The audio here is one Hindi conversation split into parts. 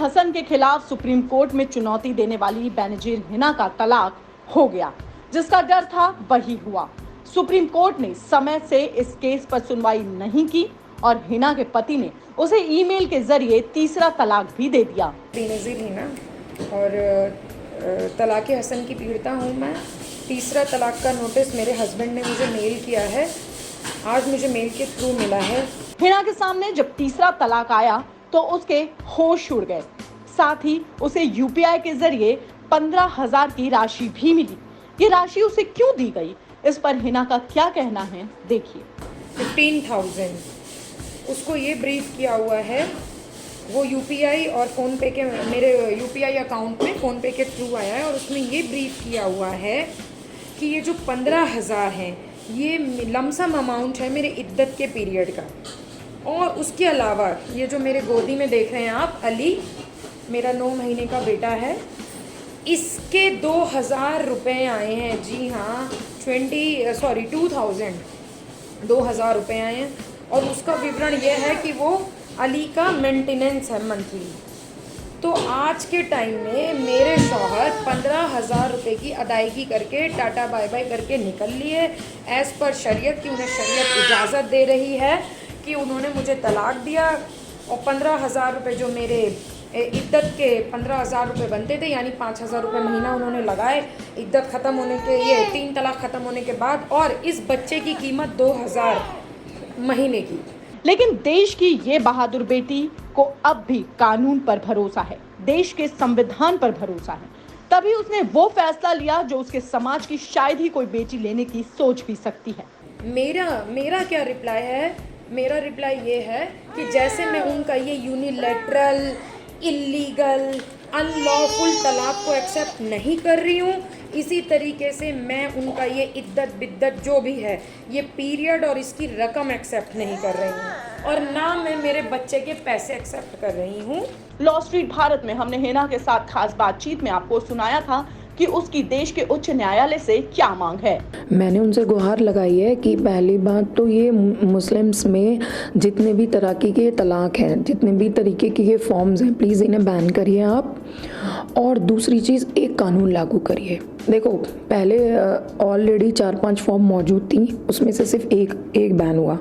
हसन के खिलाफ सुप्रीम कोर्ट में चुनौती देने वाली बेनजीर हिना का तलाक हो गया। जिसका डर था वही हुआ। सुप्रीम कोर्ट ने समय से इस केस पर सुनवाई नहीं की और हिना के पति ने उसे ईमेल के जरिए तीसरा तलाक भी दे दिया। बेनजीर हिना और तलाक हसन की पीड़िता हूँ मैं। तीसरा तलाक का नोटिस मेरे हस्बैंड ने मुझे मेल किया है। आज मुझे मेल के थ्रू मिला है। हिना के सामने जब तीसरा तलाक आया तो उसके होश उड़ गए। साथ ही उसे यूपीआई के जरिए 15,000 की राशि भी मिली। ये राशि उसे क्यों दी गई, इस पर हिना का क्या कहना है, देखिए। 15,000 उसको ये ब्रीफ किया हुआ है। वो यूपीआई और फ़ोनपे के मेरे यूपीआई अकाउंट में फ़ोनपे के थ्रू आया है और उसमें ये ब्रीफ किया हुआ है कि ये जो 15,000 हैं ये लमसम अमाउंट है मेरे इद्दत के पीरियड का। और उसके अलावा ये जो मेरे गोदी में देख रहे हैं आप, अली मेरा 9 महीने का बेटा है, इसके 2,000 रुपये आए हैं। जी हाँ, 2,000 रुपये आए हैं। और उसका विवरण यह है कि वो अली का मेंटेनेंस है मंथली। तो आज के टाइम में मेरे शौहर 15,000 रुपये की अदायगी करके टाटा बाय बाय करके निकल लिए एज़ पर शरीयत, कि उन्हें शरीयत इजाज़त दे रही है कि उन्होंने मुझे तलाक दिया। और 15,000 रुपये जो मेरे इद्दत के 15,000 रुपये बनते थे, यानी 5,000 रुपये महीना उन्होंने लगाए इद्दत ख़त्म होने के, ये 3 तलाक ख़त्म होने के बाद। और इस बच्चे की कीमत 2,000 महीने की। लेकिन देश की ये बहादुर बेटी को अब भी कानून पर भरोसा है, देश के संविधान पर भरोसा है। तभी उसने वो फैसला लिया जो उसके समाज की शायद ही कोई बेटी लेने की सोच भी सकती है। मेरा क्या रिप्लाई है? मेरा रिप्लाई ये है कि जैसे मैं उनका ये यूनिलैटरल, इल्लीगल, अनलॉफुल तलाक को एक्सेप्ट नहीं कर रही हूँ, इसी तरीके से मैं उनका ये इद्दत बिद्दत जो भी है, ये पीरियड और इसकी रकम एक्सेप्ट नहीं कर रही हूँ। और ना मैं मेरे बच्चे के पैसे एक्सेप्ट कर रही हूँ। लॉ स्ट्रीट भारत में हमने हिना के साथ खास बातचीत में आपको सुनाया था कि उसकी देश के उच्च न्यायालय से क्या मांग है। मैंने उनसे गुहार लगाई है कि पहली बात तो ये मुस्लिम्स में जितने भी तरह के तलाक हैं, जितने भी तरीके के ये फॉर्म्स हैं, प्लीज़ इन्हें बैन करिए आप। और दूसरी चीज़, एक कानून लागू करिए। देखो, पहले ऑलरेडी 4-5 फॉर्म मौजूद थी, उसमें से सिर्फ एक बैन हुआ।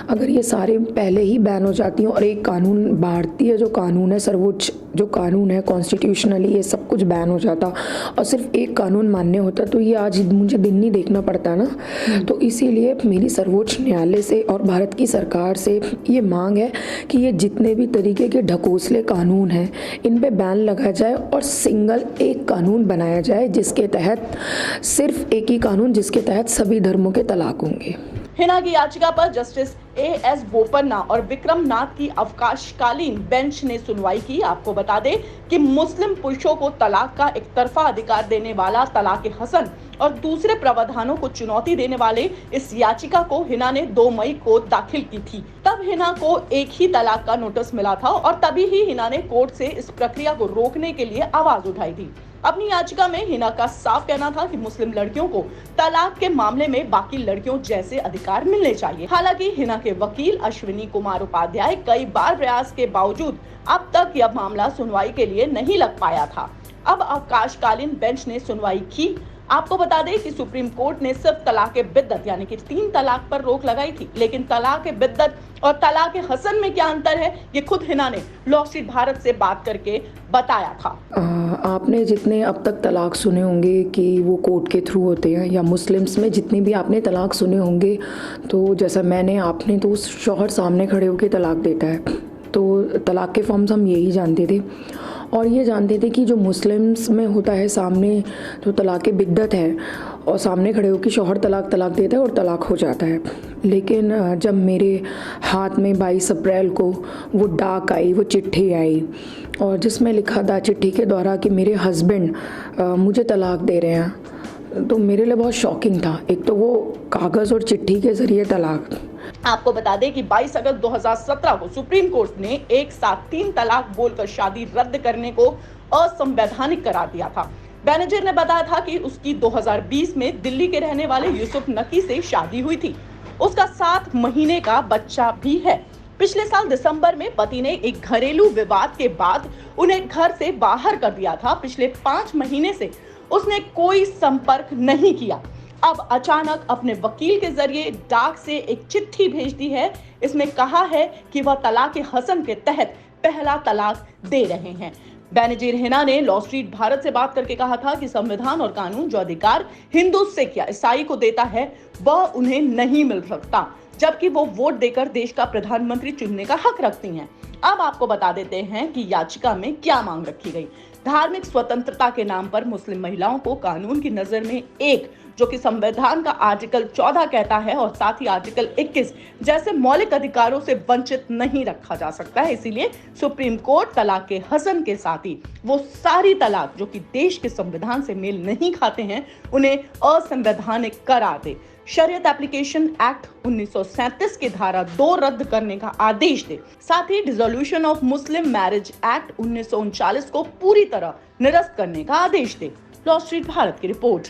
अगर ये सारे पहले ही बैन हो जाती हैं और एक कानून, भारतीय जो कानून है, सर्वोच्च जो कानून है, कॉन्स्टिट्यूशनली ये सब कुछ बैन हो जाता और सिर्फ एक कानून मान्य होता, तो ये आज मुझे दिन नहीं देखना पड़ता ना। तो इसीलिए मेरी सर्वोच्च न्यायालय से और भारत की सरकार से ये मांग है कि ये जितने भी तरीके के ढकोसले कानून हैं, इन पे बैन लगाया जाए और सिंगल एक कानून बनाया जाए जिसके तहत, सिर्फ एक ही कानून जिसके तहत सभी धर्मों के तलाक होंगे। हिना की याचिका पर जस्टिस A.S. बोपन्ना और विक्रम नाथ की अवकाशकालीन बेंच ने सुनवाई की। आपको बता दें कि मुस्लिम पुरुषों को तलाक का एक तरफा अधिकार देने वाला तलाक हसन और दूसरे प्रावधानों को चुनौती देने वाले इस याचिका को हिना ने 2 मई को दाखिल की थी। तब हिना को एक ही तलाक का नोटिस मिला था और तभी ही हिना ने कोर्ट से इस प्रक्रिया को रोकने के लिए आवाज उठाई थी। अपनी याचिका में हिना का साफ कहना था कि मुस्लिम लड़कियों को तलाक के मामले में बाकी लड़कियों जैसे अधिकार मिलने चाहिए। हालांकि हिना के वकील अश्विनी कुमार उपाध्याय कई बार प्रयास के बावजूद अब तक यह मामला सुनवाई के लिए नहीं लग पाया था। अब अवकाशकालीन बेंच ने सुनवाई की। आपको बता दें कि सुप्रीम कोर्ट ने सिर्फ तलाक बिद्दत यानी कि 3 तलाक पर रोक लगाई थी, लेकिन तलाक बिद्दत और तलाक हसन में क्या अंतर है, ये खुद हिना ने लॉ स्ट्रीट भारत से बात करके बताया था। आपने जितने अब तक तलाक सुने होंगे कि वो कोर्ट के थ्रू होते हैं, या मुस्लिम्स में जितने भी आपने तलाक सुने होंगे, तो जैसा मैंने, आपने तो उस शौहर सामने खड़े होकर तलाक देता है, तो तलाक के फॉर्म्स हम यही जानते थे। और ये जानते थे कि जो मुस्लिम्स में होता है सामने जो तलाक बिद्दत है, और सामने खड़े होकर शौहर तलाक देता है और तलाक हो जाता है। लेकिन जब मेरे हाथ में 22 अप्रैल को वो डाक आई, वो चिट्ठी आई, और जिसमें लिखा था चिट्ठी के द्वारा कि मेरे हस्बैंड मुझे तलाक दे रहे हैं, तो मेरे लिए बहुत शॉकिंग था। एक तो वो कागज़ और चिट्ठी के ज़रिए तलाक। आपको बता दें कि 22 अगस्त 2017 को सुप्रीम कोर्ट ने एक साथ 3 तलाक बोलकर शादी रद्द करने को असंवैधानिक करार दिया था। बेनजीर ने बताया था कि उसकी 2020 में दिल्ली के रहने वाले यूसुफ नकी से शादी हुई थी। उसका 7 महीने का बच्चा भी है। पिछले साल दिसंबर में पति ने एक घरेलू विवाद के बाद उन्हें घर से बाहर कर दिया था। पिछले 5 महीने से उसने कोई संपर्क नहीं किया। अब अचानक अपने वकील के जरिए डाक से एक चिट्ठी भेज दी है। इसमें कहा है कि वह तलाक हसन के तहत पहला तलाक दे रहे हैं। बेनजीर हिना ने लॉ स्ट्रीट भारत से बात करके कहा था कि संविधान और कानून जो अधिकार हिंदू, सिख या ईसाई को देता है वह उन्हें नहीं मिल सकता, जबकि वो वोट देकर देश का प्रधानमंत्री चुनने का हक रखती हैं। अब आपको बता देते हैं कि याचिका में क्या मांग रखी गई। धार्मिक स्वतंत्रता के नाम पर मुस्लिम महिलाओं को कानून की नजर में एक, जो कि संविधान का आर्टिकल 14 कहता है और साथ ही आर्टिकल 21 जैसे मौलिक अधिकारों से वंचित नहीं रखा जा सकता है। इसीलिए सुप्रीम कोर्ट तलाक हसन के साथ ही वो सारी तलाक जो कि देश के संविधान से मेल नहीं खाते हैं उन्हें असंवैधानिक करार दे, शरीयत एप्लीकेशन एक्ट 1937 की धारा 2 रद्द करने का आदेश दे, साथ ही dissolution of Muslim marriage act 1939 को पूरी तरह निरस्त करने का आदेश दे। लॉ स्ट्रीट भारत की रिपोर्ट।